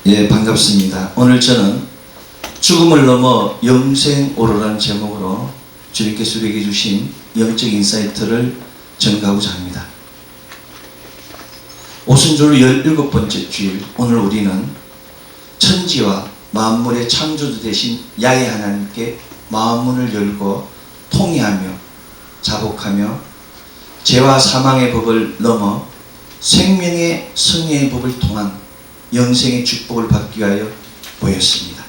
예, 반갑습니다. 오늘 저는 죽음을 넘어 영생오로라는 제목으로 주님께서 우리에게 주신 영적 인사이트를 전가하고자 합니다. 오순절 17번째 주일, 오늘 우리는 천지와 만물의 창조주 되신 야훼 하나님께 마음문을 열고 통회하며 자복하며 죄와 사망의 법을 넘어 생명의 승리의 법을 통한 영생의 축복을 받기 위하여 모였습니다.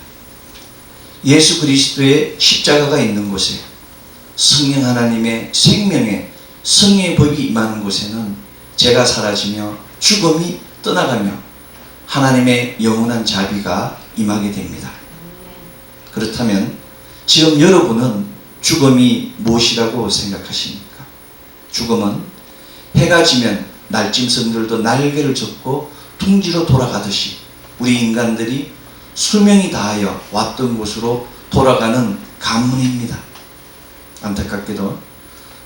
예수 그리스도의 십자가가 있는 곳에 성령 하나님의 생명의 승리의 법이 임하는 곳에는 죄가 사라지며 죽음이 떠나가며 하나님의 영원한 자비가 임하게 됩니다. 그렇다면 지금 여러분은 죽음이 무엇이라고 생각하십니까? 죽음은 해가 지면 날짐승들도 날개를 접고 둥지로 돌아가듯이 우리 인간들이 수명이 다하여 왔던 곳으로 돌아가는 관문입니다. 안타깝게도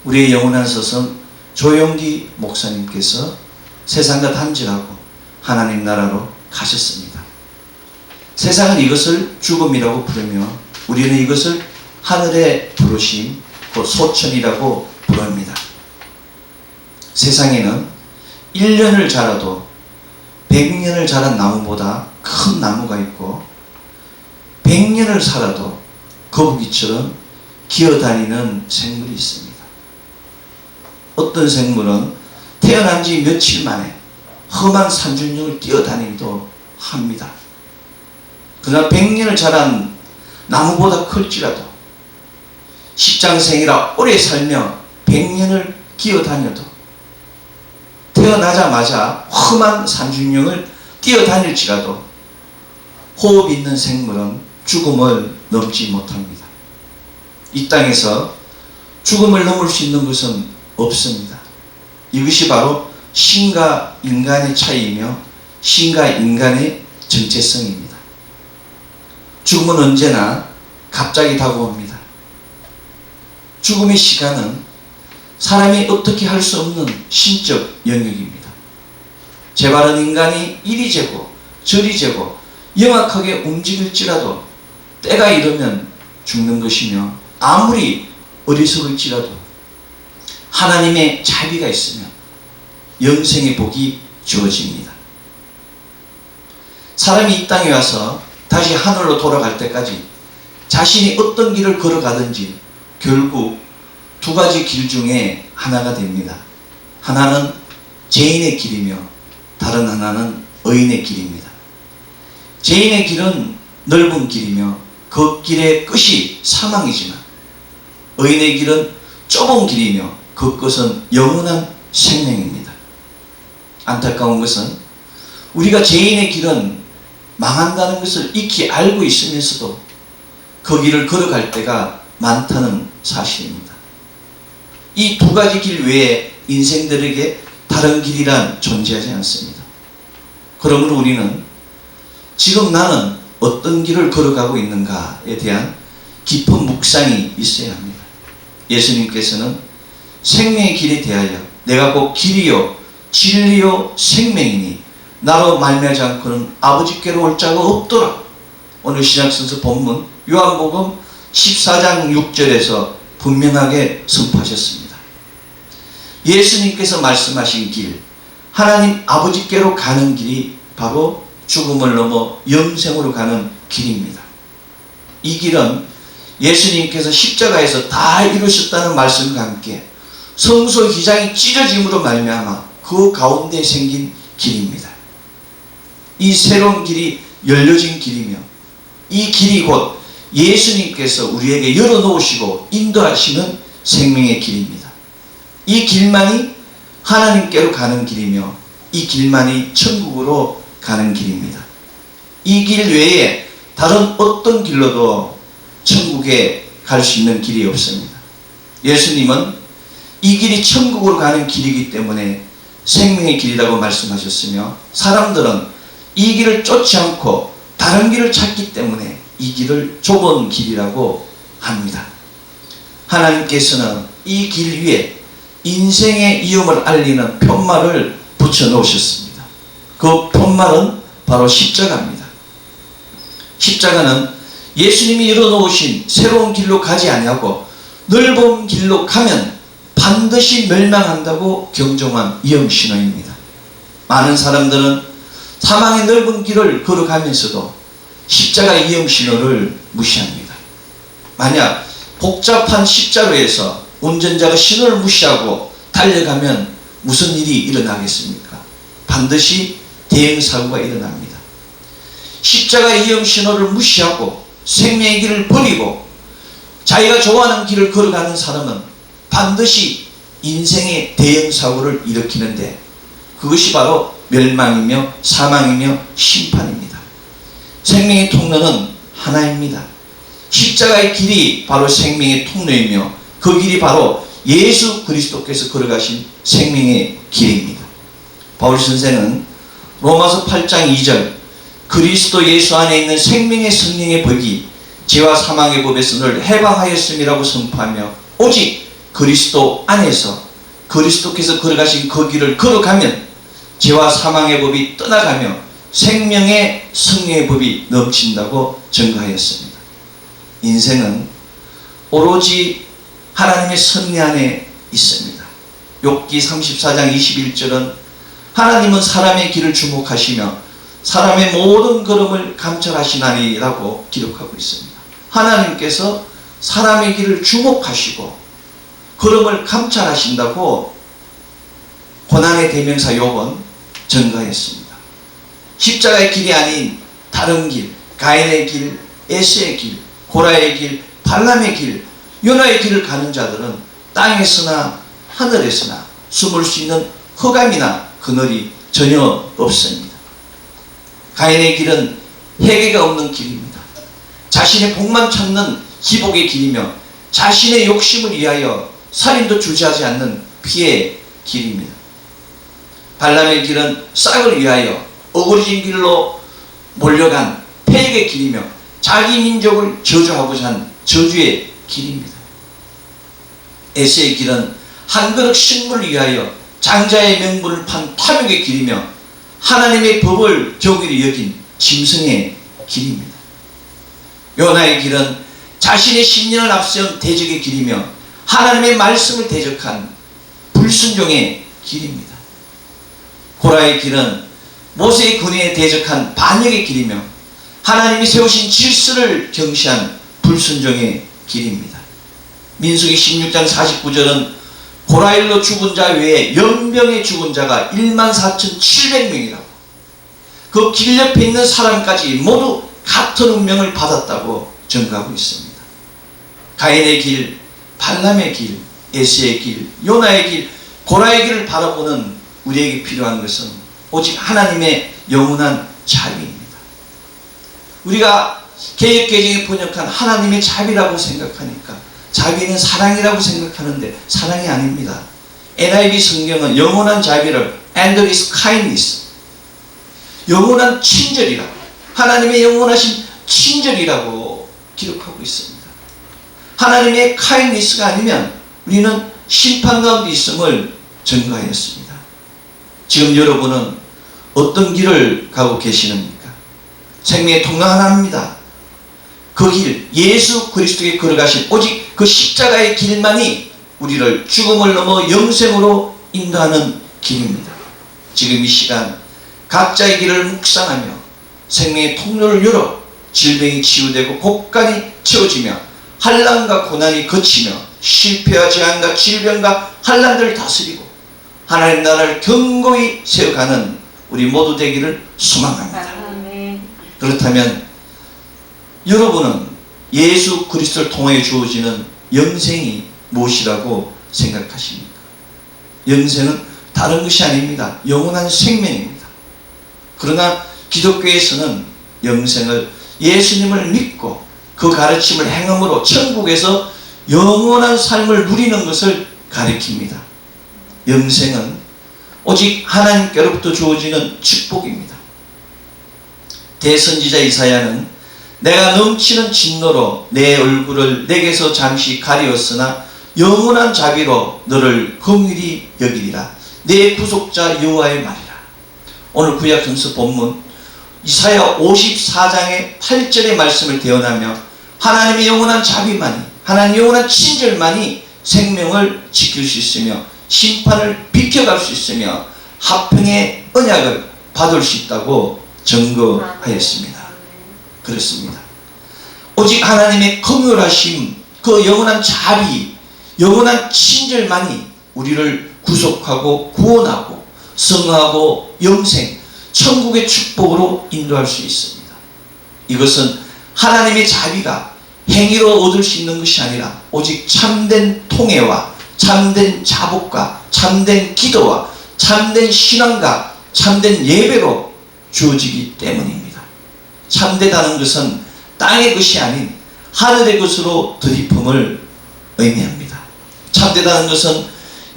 우리의 영원한 스승 조용기 목사님께서 세상과 단절하고 하나님 나라로 가셨습니다. 세상은 이것을 죽음이라고 부르며 우리는 이것을 하늘의 부르심, 곧 소천이라고 부릅니다. 세상에는 1년을 자라도 100년을 자란 나무보다 큰 나무가 있고 100년을 살아도 거북이처럼 기어다니는 생물이 있습니다. 어떤 생물은 태어난 지 며칠 만에 험한 산중령을 뛰어다니기도 합니다. 그러나 100년을 자란 나무보다 클지라도 십장생이라 오래 살며 100년을 기어다녀도 태어나자마자 험한 산중령을 뛰어다닐지라도 호흡 있는 생물은 죽음을 넘지 못합니다. 이 땅에서 죽음을 넘을 수 있는 것은 없습니다. 이것이 바로 신과 인간의 차이이며 신과 인간의 정체성입니다. 죽음은 언제나 갑자기 다가옵니다. 죽음의 시간은 사람이 어떻게 할 수 없는 신적 영역입니다. 재발은 인간이 이리 재고 저리 재고 영악하게 움직일지라도 때가 이르면 죽는 것이며 아무리 어리석을지라도 하나님의 자비가 있으면 영생의 복이 주어집니다. 사람이 이 땅에 와서 다시 하늘로 돌아갈 때까지 자신이 어떤 길을 걸어가든지 결국 두 가지 길 중에 하나가 됩니다. 하나는 죄인의 길이며 다른 하나는 의인의 길입니다. 죄인의 길은 넓은 길이며 그 길의 끝이 사망이지만 의인의 길은 좁은 길이며 그 끝은 영원한 생명입니다. 안타까운 것은 우리가 죄인의 길은 망한다는 것을 익히 알고 있으면서도 그 길을 걸어갈 때가 많다는 사실입니다. 이 두 가지 길 외에 인생들에게 다른 길이란 존재하지 않습니다. 그러므로 우리는 지금 나는 어떤 길을 걸어가고 있는가에 대한 깊은 묵상이 있어야 합니다. 예수님께서는 생명의 길에 대하여 내가 곧 길이요 진리요 생명이니 나로 말미암지 않고는 아버지께로 올 자가 없더라. 오늘 신약성서 본문 요한복음 14장 6절에서 분명하게 선포하셨습니다. 예수님께서 말씀하신 길, 하나님 아버지께로 가는 길이 바로 죽음을 넘어 영생으로 가는 길입니다. 이 길은 예수님께서 십자가에서 다 이루셨다는 말씀과 함께 성소 휘장이 찢어짐으로 말미암아 그 가운데 생긴 길입니다. 이 새로운 길이 열려진 길이며 이 길이 곧 예수님께서 우리에게 열어놓으시고 인도하시는 생명의 길입니다. 이 길만이 하나님께로 가는 길이며 이 길만이 천국으로 가는 길입니다. 이 길 외에 다른 어떤 길로도 천국에 갈 수 있는 길이 없습니다. 예수님은 이 길이 천국으로 가는 길이기 때문에 생명의 길이라고 말씀하셨으며 사람들은 이 길을 쫓지 않고 다른 길을 찾기 때문에 이 길을 좁은 길이라고 합니다. 하나님께서는 이 길 위에 인생의 위험을 알리는 편말을 붙여 놓으셨습니다. 그 편말은 바로 십자가입니다. 십자가는 예수님이 열어놓으신 새로운 길로 가지 아니하고 넓은 길로 가면 반드시 멸망한다고 경종한 위험신호입니다. 많은 사람들은 사망의 넓은 길을 걸어가면서도 십자가의 위험신호를 무시합니다. 만약 복잡한 십자로에서 운전자가 신호를 무시하고 달려가면 무슨 일이 일어나겠습니까? 반드시 대형사고가 일어납니다. 십자가의 위험신호를 무시하고 생명의 길을 버리고 자기가 좋아하는 길을 걸어가는 사람은 반드시 인생의 대형사고를 일으키는데 그것이 바로 멸망이며 사망이며 심판입니다. 생명의 통로는 하나입니다. 십자가의 길이 바로 생명의 통로이며 그 길이 바로 예수 그리스도께서 걸어가신 생명의 길입니다. 바울 선생은 로마서 8장 2절 그리스도 예수 안에 있는 생명의 성령의 법이 죄와 사망의 법에서 늘 해방하였음이라고 선포하며 오직 그리스도 안에서 그리스도께서 걸어가신 그 길을 걸어가면 죄와 사망의 법이 떠나가며 생명의 성령의 법이 넘친다고 증거하였습니다. 인생은 오로지 하나님의 섭리 안에 있습니다. 욥기 34장 21절은 하나님은 사람의 길을 주목하시며 사람의 모든 걸음을 감찰하시나니라고 기록하고 있습니다. 하나님께서 사람의 길을 주목하시고 걸음을 감찰하신다고 고난의 대명사 욥은 증거했습니다. 십자가의 길이 아닌 다른 길, 가인의 길, 에스의 길, 고라의 길, 발람의 길, 요나의 길을 가는 자들은 땅에서나 하늘에서나 숨을 수 있는 흑암이나 그늘이 전혀 없습니다. 가인의 길은 회개가 없는 길입니다. 자신의 복만 찾는 기복의 길이며 자신의 욕심을 위하여 살인도 주저하지 않는 피의 길입니다. 발람의 길은 싹을 위하여 어그러진 길로 몰려간 폐역의 길이며 자기 민족을 저주하고자 한 저주의 길입니다. 에스의 길은 한 그릇 식물을 위하여 장자의 명분을 판 탐욕의 길이며 하나님의 법을 교기로 여긴 짐승의 길입니다. 요나의 길은 자신의 신념을 앞세운 대적의 길이며 하나님의 말씀을 대적한 불순종의 길입니다. 고라의 길은 모세의 군에 대적한 반역의 길이며 하나님이 세우신 질서를 경시한 불순종의 길입니다. 민수기 16장 49절은 고라일로 죽은 자 외에 연병에 죽은 자가 14,700명이라고 그 길 옆에 있는 사람까지 모두 같은 운명을 받았다고 증거하고 있습니다. 가인의 길, 발람의 길, 에스의 길, 요나의 길, 고라의 길을 바라보는 우리에게 필요한 것은 오직 하나님의 영원한 자비입니다. 우리가 개역개정에 번역한 하나님의 자비라고 생각하니까 자비는 사랑이라고 생각하는데 사랑이 아닙니다. NIV 성경은 영원한 자비를 endless kindness, 영원한 친절이라고, 하나님의 영원하신 친절이라고 기록하고 있습니다. 하나님의 kindness가 아니면 우리는 심판 가운데 있음을 증거하였습니다. 지금 여러분은 어떤 길을 가고 계시는입니까? 생명의 통로 하나입니다. 그 길, 예수 그리스도께 걸어가신 오직 그 십자가의 길만이 우리를 죽음을 넘어 영생으로 인도하는 길입니다. 지금 이 시간 각자의 길을 묵상하며 생명의 통로를 열어 질병이 치유되고 곡간이 채워지며 환난과 고난이 거치며 실패와 재앙과 질병과 환난들을 다스리고 하나님 나라를 견고히 세워가는 우리 모두 되기를 소망합니다. 그렇다면 여러분은 예수 그리스도를 통해 주어지는 영생이 무엇이라고 생각하십니까? 영생은 다른 것이 아닙니다. 영원한 생명입니다. 그러나 기독교에서는 영생을 예수님을 믿고 그 가르침을 행함으로 천국에서 영원한 삶을 누리는 것을 가리킵니다. 영생은 오직 하나님께로부터 주어지는 축복입니다. 대선지자 이사야는 내가 넘치는 진노로 내 얼굴을 내게서 잠시 가리었으나 영원한 자비로 너를 긍휼히 여기리라. 내 구속자 여호와의 말이라. 오늘 구약 성서 본문 이사야 54장의 8절의 말씀을 대언하며 하나님의 영원한 자비만이, 하나님의 영원한 친절만이 생명을 지킬 수 있으며 심판을 비켜갈 수 있으며 화평의 언약을 받을 수 있다고 증거하였습니다. 그렇습니다. 오직 하나님의 긍휼하심, 그 영원한 자비, 영원한 친절만이 우리를 구속하고 구원하고 성하고 영생, 천국의 축복으로 인도할 수 있습니다. 이것은 하나님의 자비가 행위로 얻을 수 있는 것이 아니라 오직 참된 통회와 참된 자복과 참된 기도와 참된 신앙과 참된 예배로 주어지기 때문입니다. 참되다는 것은 땅의 것이 아닌 하늘의 것으로 들이품을 의미합니다. 참되다는 것은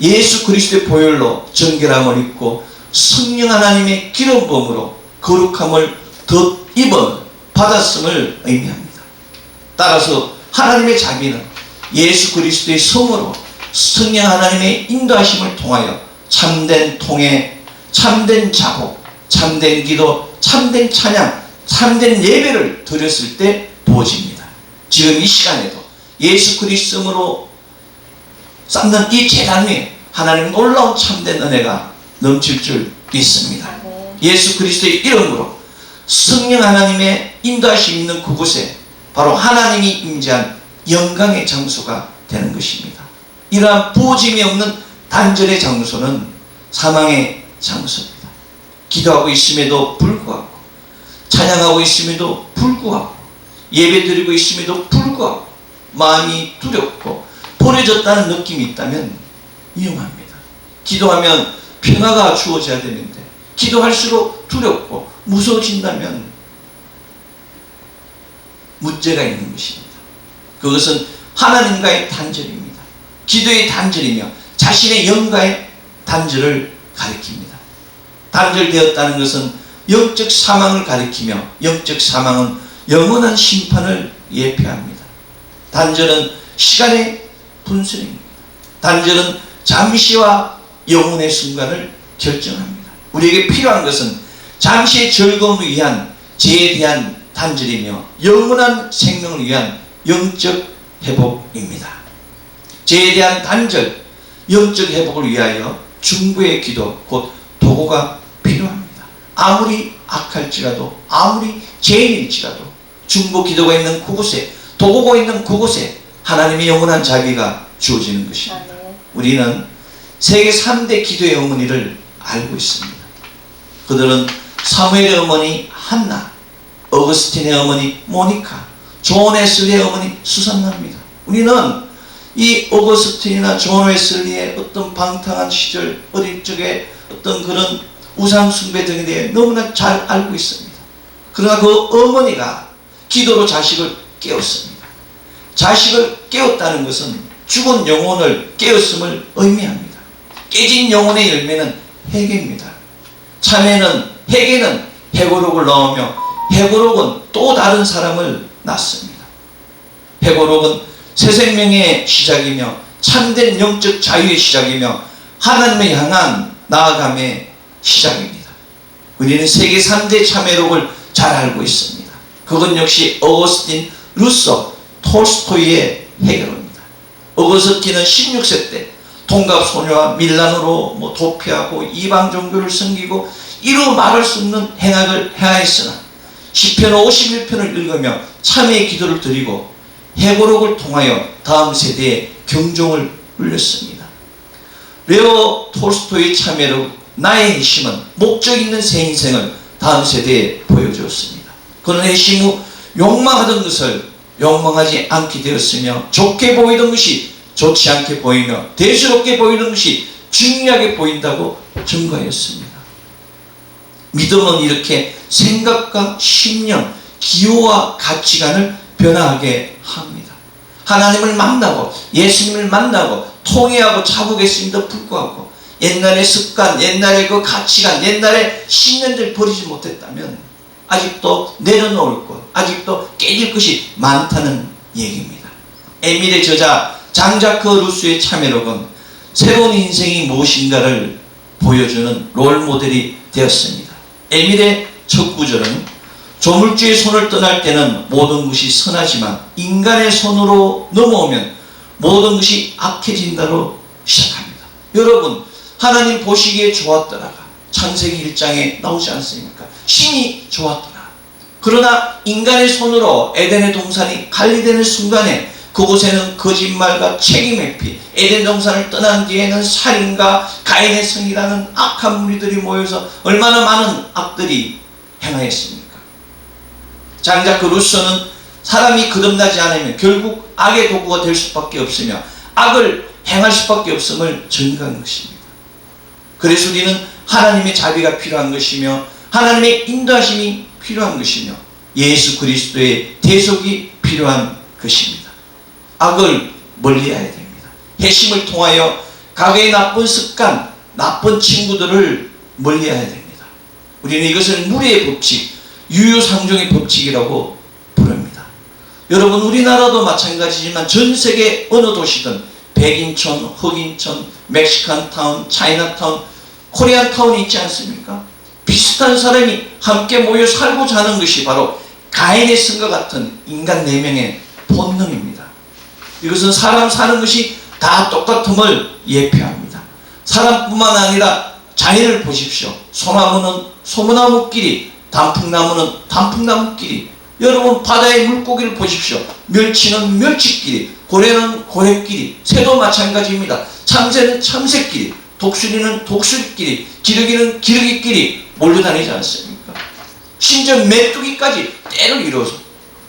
예수 그리스도의 보혈로 정결함을 입고 성령 하나님의 기름 부음으로 거룩함을 덧입어 받았음을 의미합니다. 따라서 하나님의 자비는 예수 그리스도의 성으로 성령 하나님의 인도하심을 통하여 참된 통회, 참된 자복, 참된 기도, 참된 찬양, 참된 예배를 드렸을 때 부어집니다. 지금 이 시간에도 예수 그리스도로 쌓는 이 제단 위에 하나님 놀라운 참된 은혜가 넘칠 줄 믿습니다. 예수 그리스도의 이름으로 성령 하나님의 인도하심이 있는 그곳에 바로 하나님이 임재한 영광의 장소가 되는 것입니다. 이러한 부어짐이 없는 단절의 장소는 사망의 장소입니다. 기도하고 있음에도 불구하고, 찬양하고 있음에도 불구하고, 예배드리고 있음에도 불구하고 마음이 두렵고 버려졌다는 느낌이 있다면 위험합니다. 기도하면 평화가 주어져야 되는데 기도할수록 두렵고 무서워진다면 문제가 있는 것입니다. 그것은 하나님과의 단절입니다. 기도의 단절이며 자신의 영과의 단절을 가리킵니다. 단절되었다는 것은 영적 사망을 가리키며 영적 사망은 영원한 심판을 예표합니다. 단절은 시간의 분순입니다. 단절은 잠시와 영혼의 순간을 결정합니다. 우리에게 필요한 것은 잠시의 즐거움을 위한 죄에 대한 단절이며 영원한 생명을 위한 영적 회복입니다. 죄에 대한 단절, 영적 회복을 위하여 중보의 기도, 곧 도구가 필요합니다. 아무리 악할지라도, 아무리 죄인일지라도 중보 기도가 있는 그곳에, 도구가 있는 그곳에 하나님의 영원한 자비가 주어지는 것입니다. 우리는 세계 3대 기도의 어머니를 알고 있습니다. 그들은 사무엘의 어머니 한나, 어거스틴의 어머니 모니카, 존 웨슬리의 어머니 수산나입니다. 우리는 이 어거스틴이나 존 웨슬리의 어떤 방탕한 시절, 어릴 적에 어떤 그런 우상 숭배 등에 대해 너무나 잘 알고 있습니다. 그러나 그 어머니가 기도로 자식을 깨웠습니다. 자식을 깨웠다는 것은 죽은 영혼을 깨웠음을 의미합니다. 깨진 영혼의 열매는 회개입니다. 회개는 회고록을 넣으며 회고록은 또 다른 사람을 낳습니다. 회고록은 새 생명의 시작이며 참된 영적 자유의 시작이며 하나님을 향한 나아감의 시작입니다. 우리는 세계 3대 참회록을 잘 알고 있습니다. 그건 역시 어거스틴, 루소, 톨스토이의 해결입니다. 어거스틴은 16세 때 동갑소녀와 밀란으로 도피하고 이방 종교를 섬기고 이루 말할 수 없는 행악을 행하였으나 시편 51편을 읽으며 참회의 기도를 드리고 회고록을 통하여 다음 세대에 경종을 울렸습니다. 레오 톨스토이의 참회록 나의 핵심은 목적 있는 새 인생을 다음 세대에 보여주었습니다. 그는 핵심 후 욕망하던 것을 욕망하지 않게 되었으며 좋게 보이던 것이 좋지 않게 보이며 대수롭게 보이는 것이 중요하게 보인다고 증거하였습니다. 믿음은 이렇게 생각과 신념, 기호와 가치관을 변화하게 합니다. 하나님을 만나고 예수님을 만나고 통회하고 자복했음에도 불구하고 옛날의 습관, 옛날의 그 가치관, 옛날의 신념들 버리지 못했다면 아직도 내려놓을 것, 아직도 깨질 것이 많다는 얘기입니다. 에밀의 저자 장자크 루소의 참회록은 새로운 인생이 무엇인가를 보여주는 롤모델이 되었습니다. 에밀의 첫 구절은 조물주의 손을 떠날 때는 모든 것이 선하지만 인간의 손으로 넘어오면 모든 것이 악해진다로 시작합니다. 여러분, 하나님 보시기에 좋았더라가 창세기 1장에 나오지 않습니까? 심히 좋았더라. 그러나 인간의 손으로 에덴의 동산이 관리되는 순간에 그곳에는 거짓말과 책임의 피, 에덴 동산을 떠난 뒤에는 살인과 가인의 성이라는 악한 무리들이 모여서 얼마나 많은 악들이 행하였습니까? 장자크 루소는 사람이 거듭나지 않으면 결국 악의 도구가 될 수밖에 없으며 악을 행할 수밖에 없음을 증거한 것입니다. 그래서 우리는 하나님의 자비가 필요한 것이며 하나님의 인도하심이 필요한 것이며 예수 그리스도의 대속이 필요한 것입니다. 악을 멀리해야 됩니다. 회심을 통하여 과거의 나쁜 습관, 나쁜 친구들을 멀리해야 됩니다. 우리는 이것을 무리의 법칙, 유유상종의 법칙이라고 부릅니다. 여러분, 우리나라도 마찬가지지만 전 세계 어느 도시든 백인촌, 흑인촌, 멕시칸타운, 차이나타운, 코리안타운이 있지 않습니까? 비슷한 사람이 함께 모여 살고자 하는 것이 바로 가인의 성과 같은 인간 내면의 본능입니다. 이것은 사람 사는 것이 다 똑같음을 예표합니다. 사람뿐만 아니라 자연을 보십시오. 소나무는 소나무끼리, 단풍나무는 단풍나무끼리, 여러분 바다의 물고기를 보십시오. 멸치는 멸치끼리, 고래는 고래끼리, 새도 마찬가지입니다. 참새는 참새끼리, 독수리는 독수리끼리, 기러기는 기러기끼리 몰려다니지 않습니까? 심지어 메뚜기까지 때를 이뤄서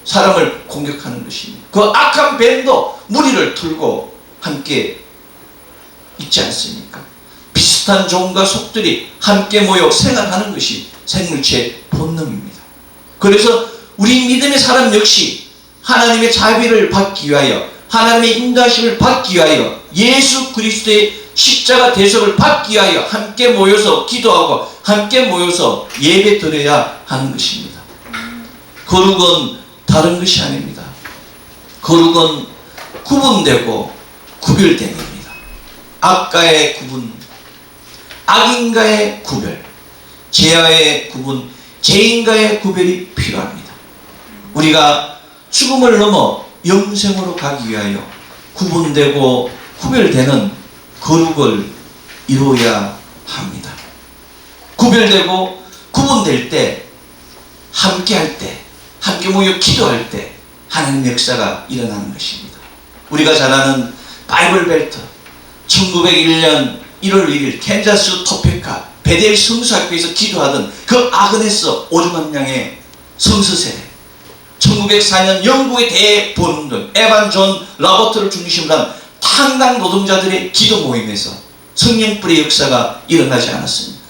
사람을 공격하는 것입니다. 그 악한 뱀도 무리를 틀고 함께 있지 않습니까? 비슷한 종과 속들이 함께 모여 생활하는 것이 생물체의 본능입니다. 그래서 우리 믿음의 사람 역시 하나님의 자비를 받기 위하여, 하나님의 인도하심을 받기 위하여, 예수 그리스도의 십자가 대속을 받기 위하여 함께 모여서 기도하고 함께 모여서 예배 드려야 하는 것입니다. 거룩은 다른 것이 아닙니다. 거룩은 구분되고 구별됨입니다. 악과의 구분, 악인과의 구별, 죄와의 구분, 죄인과의 구별이 필요합니다. 우리가 죽음을 넘어 영생으로 가기 위하여 구분되고 구별되는 거룩을 이루어야 합니다. 구별되고 구분될 때, 함께 할 때, 함께 모여 기도할 때 하나님의 역사가 일어나는 것입니다. 우리가 잘 아는 바이블 벨트, 1901년 1월 1일 캔자스 토페카 베델 성수학교에서 기도하던 그 아그네스 오중한 양의 성서세례, 1904년 영국의 대본들 에반 존 라버트를 중심으로 한 탄광 노동자들의 기도 모임에서 성령불의 역사가 일어나지 않았습니까?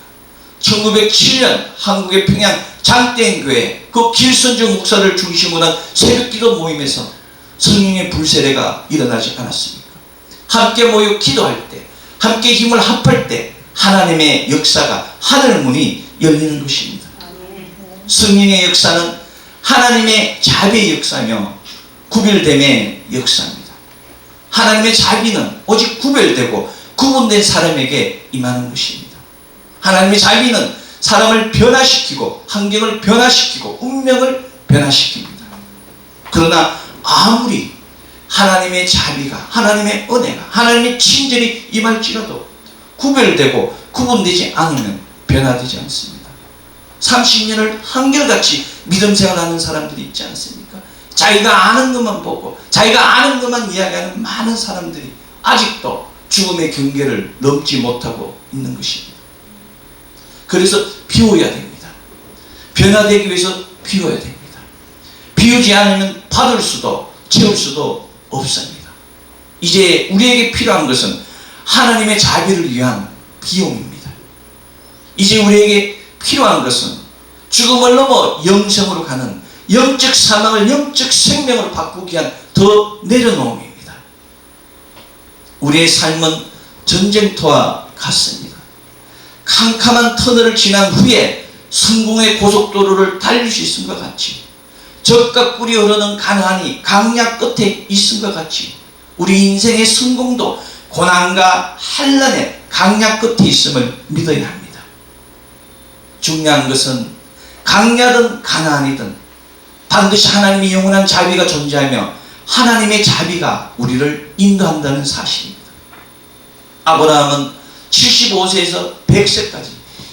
1907년 한국의 평양 장대행교회 그 길선주 목사를 중심으로 한 새벽기도 모임에서 성령의 불세례가 일어나지 않았습니까? 함께 모여 기도할 때, 함께 힘을 합할 때 하나님의 역사가, 하늘문이 열리는 것입니다. 성령의 역사는 하나님의 자비의 역사며 구별됨의 역사입니다. 하나님의 자비는 오직 구별되고 구분된 사람에게 임하는 것입니다. 하나님의 자비는 사람을 변화시키고 환경을 변화시키고 운명을 변화시킵니다. 그러나 아무리 하나님의 자비가, 하나님의 은혜가, 하나님의 친절이 임할지라도 구별되고 구분되지 않으면 변화되지 않습니다. 30년을 한결같이 믿음 생활하는 사람들이 있지 않습니까? 자기가 아는 것만 보고 자기가 아는 것만 이야기하는 많은 사람들이 아직도 죽음의 경계를 넘지 못하고 있는 것입니다. 그래서 비워야 됩니다. 변화되기 위해서 비워야 됩니다. 비우지 않으면 받을 수도 채울 수도 없습니다. 이제 우리에게 필요한 것은 하나님의 자비를 위한 비움입니다. 이제 우리에게 필요한 것은 죽음을 넘어 영생으로 가는 영적 사망을 영적 생명으로 바꾸기 위한 더 내려놓음입니다. 우리의 삶은 전쟁터와 같습니다. 캄캄한 터널을 지난 후에 성공의 고속도로를 달릴 수 있음과 같이, 적과 꿀이 흐르는 가나안이 강약 끝에 있음과 같이 우리 인생의 성공도 고난과 환난의 강약 끝에 있음을 믿어야 합니다. 중요한 것은 강야든 가나안이든 반드시 하나님의 영원한 자비가 존재하며 하나님의 자비가 우리를 인도한다는 사실입니다. 아브라함은 75세에서 100세까지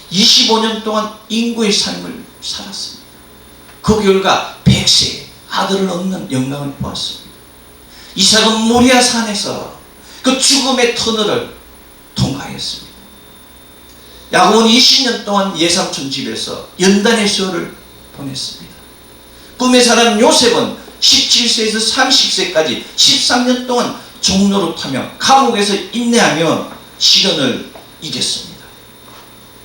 25년 동안 인구의 삶을 살았습니다. 그 결과 100세에 아들을 얻는 영광을 보았습니다. 이삭은 모리아 산에서 그 죽음의 터널을 통과했습니다. 야곱은 20년 동안 예삼촌 집에서 연단의 세월을 보냈습니다. 꿈의 사람 요셉은 17세에서 30세까지 13년 동안 종노릇하며 감옥에서 인내하며 시련을 이겼습니다.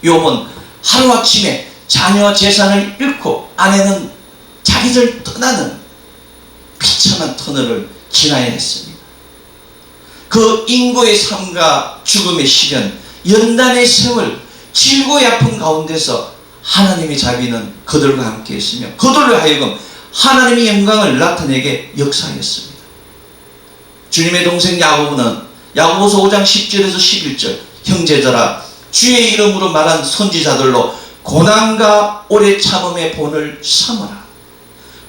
욥은 하루아침에 자녀와 재산을 잃고 아내는 자기를 떠나는 비참한 터널을 지나야 했습니다. 그 인고의 삶과 죽음의 시련, 연단의 세월, 질고의 아픔 가운데서 하나님의 자비는 그들과 함께 했으며 그들로 하여금 하나님의 영광을 나타내게 역사하였습니다. 주님의 동생 야고보는 야고보서 5장 10절에서 11절 형제들아 주의 이름으로 말한 선지자들로 고난과 오래 참음의 본을 삼으라.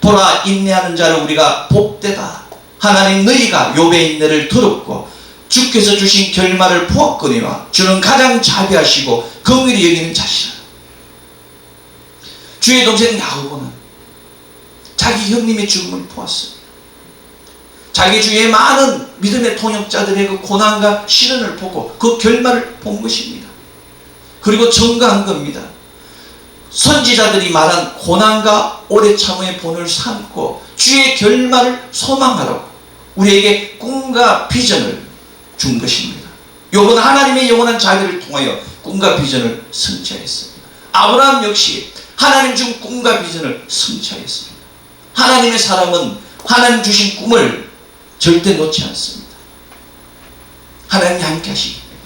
보라 인내하는 자를 우리가 복되다. 하나님 너희가 욥의 인내를 들었고 주께서 주신 결말을 보았거니와 주는 가장 자비하시고 긍휼히 여기는 자시라. 주의 동생 야고보는 자기 형님의 죽음을 보았습니다. 자기 주위의 많은 믿음의 통역자들의 그 고난과 시련을 보고 그 결말을 본 것입니다. 그리고 증거한 겁니다. 선지자들이 말한 고난과 오래 참음의 본을 삼고 주의 결말을 소망하라고 우리에게 꿈과 비전을 준 것입니다. 욥은 하나님의 영원한 자비를 통하여 꿈과 비전을 성취하였습니다. 아브라함 역시 하나님 준 꿈과 비전을 성취하였습니다. 하나님의 사람은 하나님 주신 꿈을 절대 놓지 않습니다. 하나님이 함께 하시기 때문에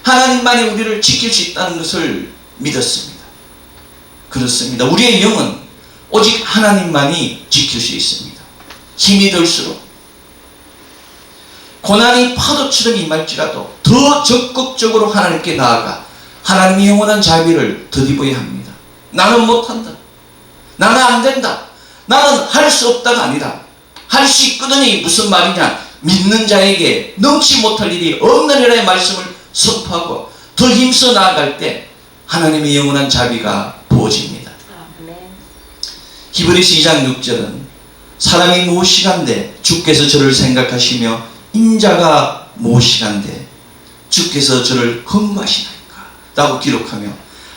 하나님만이 우리를 지킬 수 있다는 것을 믿었습니다. 그렇습니다. 우리의 영은 오직 하나님만이 지킬 수 있습니다. 힘이 들수록 고난이 파도처럼 임할지라도 더 적극적으로 하나님께 나아가 하나님의 영원한 자비를 덧입어야 합니다. 나는 못한다. 나는 안 된다. 나는 할 수 없다가 아니라 할 수 있거든이 무슨 말이냐. 믿는 자에게 넘지 못할 일이 없느니라의 말씀을 선포하고 더 힘써 나아갈 때 하나님의 영원한 자비가 부어집니다. 히브리서 2장 6절은 사람이 무엇이간데 주께서 저를 생각하시며 인자가 무엇이간데 주께서 저를 긍휼하시나이까 라고 기록하며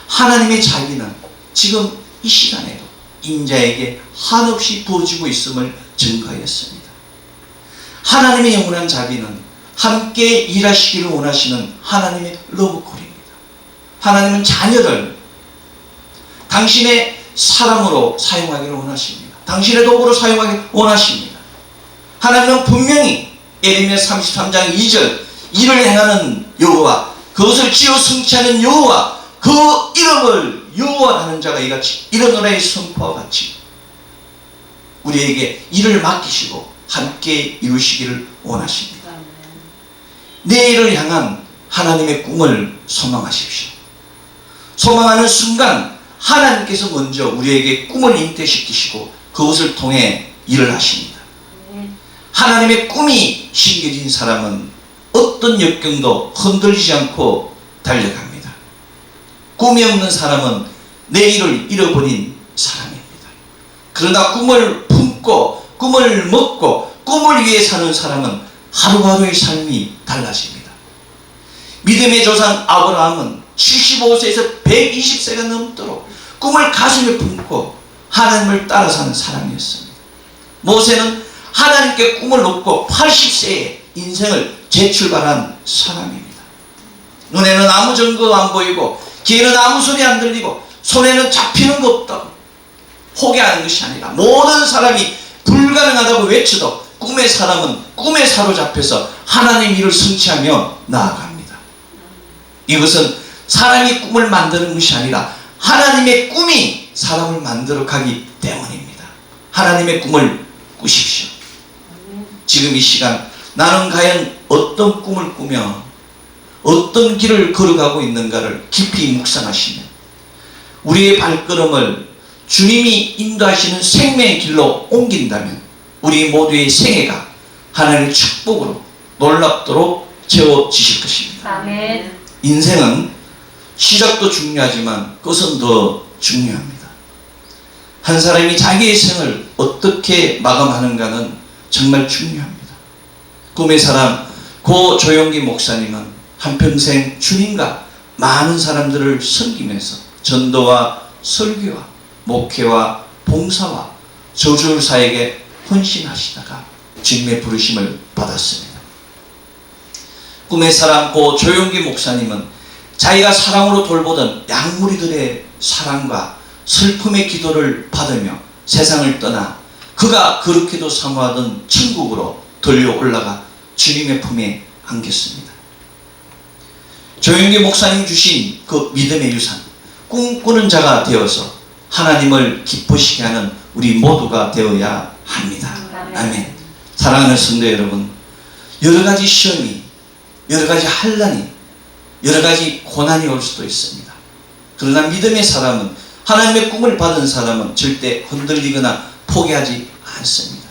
하나님의 자비는 지금 이 시간에도 인자에게 한없이 부어지고 있음을 증거하였습니다. 하나님의 영원한 자비는 함께 일하시기를 원하시는 하나님의 러브콜입니다. 하나님은 자녀를 당신의 사람으로 사용하기를 원하십니다. 당신의 도구로 사용하기를 원하십니다. 하나님은 분명히 예레미야 33장 2절 일을 행하는 여호와 그것을 지어 성취하는 여호와 그 이름을 여호와라는 자가 이같이 이르노라의 선포와 같이 우리에게 일을 맡기시고 함께 이루시기를 원하십니다. 내일을 향한 하나님의 꿈을 소망하십시오. 소망하는 순간 하나님께서 먼저 우리에게 꿈을 잉태시키시고 그것을 통해 일을 하십니다. 하나님의 꿈이 심겨진 사람은 어떤 역경도 흔들리지 않고 달려갑니다. 꿈이 없는 사람은 내일을 잃어버린 사람입니다. 그러나 꿈을 품고 꿈을 먹고 꿈을 위해 사는 사람은 하루하루의 삶이 달라집니다. 믿음의 조상 아브라함은 75세에서 120세가 넘도록 꿈을 가슴에 품고 하나님을 따라 사는 사람이었습니다. 모세는 하나님께 꿈을 얻고 80세에 인생을 재출발한 사람입니다. 눈에는 아무 증거가 안 보이고 귀에는 아무 소리 안 들리고 손에는 잡히는 거 없다고 포기하는 것이 아니라 모든 사람이 불가능하다고 외쳐도 꿈의 사람은 꿈에 사로잡혀서 하나님 일을 성취하며 나아갑니다. 이것은 사람이 꿈을 만드는 것이 아니라 하나님의 꿈이 사람을 만들어 가기 때문입니다. 하나님의 꿈을 꾸십시오. 지금 이 시간 나는 과연 어떤 꿈을 꾸며 어떤 길을 걸어가고 있는가를 깊이 묵상하시면 우리의 발걸음을 주님이 인도하시는 생명의 길로 옮긴다면 우리 모두의 생애가 하나님의 축복으로 놀랍도록 채워지실 것입니다. 아멘. 인생은 시작도 중요하지만 그것은 더 중요합니다. 한 사람이 자기의 생을 어떻게 마감하는가는 정말 중요합니다. 꿈의 사람 고 조용기 목사님은 한평생 주님과 많은 사람들을 섬기면서 전도와 설교와 목회와 봉사와 저주사에게 헌신하시다가 주님의 부르심을 받았습니다. 꿈의 사람 고 조용기 목사님은 자기가 사랑으로 돌보던 양무리들의 사랑과 슬픔의 기도를 받으며 세상을 떠나 그가 그렇게도 사모하던 천국으로 들려 올라가 주님의 품에 안겼습니다. 조용기 목사님 주신 그 믿음의 유산, 꿈꾸는 자가 되어서 하나님을 기쁘시게 하는 우리 모두가 되어야 합니다. 아멘. 사랑하는 성도 여러분, 여러 가지 시험이, 여러 가지 환난이, 여러 가지 고난이 올 수도 있습니다. 그러나 믿음의 사람은, 하나님의 꿈을 받은 사람은 절대 흔들리거나 포기하지 않습니다.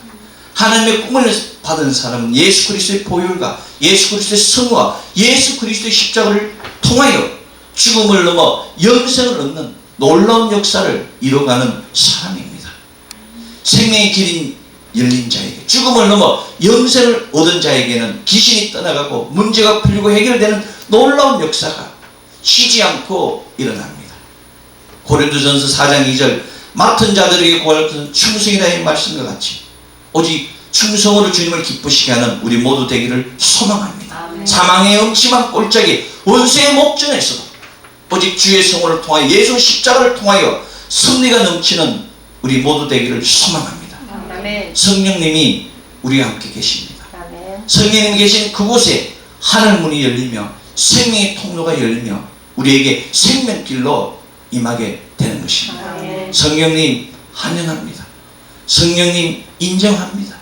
하나님의 꿈을 받은 사람은 예수 그리스도의 보혈과 예수 그리스도의 성화와 예수 그리스도의 십자가를 통하여 죽음을 넘어 영생을 얻는 놀라운 역사를 이뤄가는 사람입니다. 생명의 길이 열린 자에게, 죽음을 넘어 영생을 얻은 자에게는 귀신이 떠나가고 문제가 풀리고 해결되는 놀라운 역사가 쉬지 않고 일어납니다. 고린도전서 4장 2절 맡은 자들에게 구할 것은 충성이다 이 말씀과 같이 오직 충성으로 주님을 기쁘시게 하는 우리 모두 되기를 소망합니다. 아멘. 사망의 엄침한 꼴짝이 원수의 목전에서도 오직 주의 성호를 통하여 예수 십자가를 통하여 승리가 넘치는 우리 모두 되기를 소망합니다. 아멘. 성령님이 우리와 함께 계십니다. 아멘. 성령님이 계신 그곳에 하늘문이 열리며 생명의 통로가 열리며 우리에게 생명길로 임하게 되는 것입니다. 아멘. 성령님 환영합니다. 성령님 인정합니다.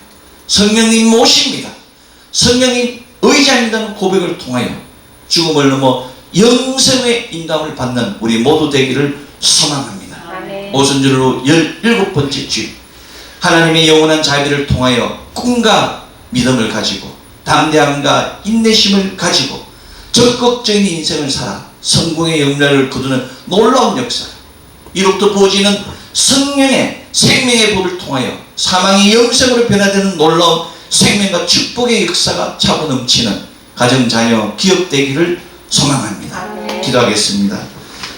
성령님 모십니다. 성령님 의지합니다는 고백을 통하여 죽음을 넘어 영생의 인담을 받는 우리 모두 되기를 소망합니다. 아멘. 오순절로 17번째 주, 하나님의 영원한 자비를 통하여 꿈과 믿음을 가지고 담대함과 인내심을 가지고 적극적인 인생을 살아 성공의 영광을 거두는 놀라운 역사, 이로부터 부어지는 성령의 생명의 불을 통하여 사망이 영생으로 변화되는 놀라운 생명과 축복의 역사가 차고 넘치는 가정, 자녀, 기업 되기를 소망합니다. 아멘. 기도하겠습니다.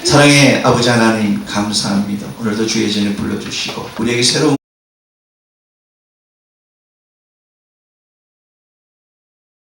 사랑의 아버지 하나님 감사합니다. 오늘도 주의 전에 불러주시고 우리에게 새로운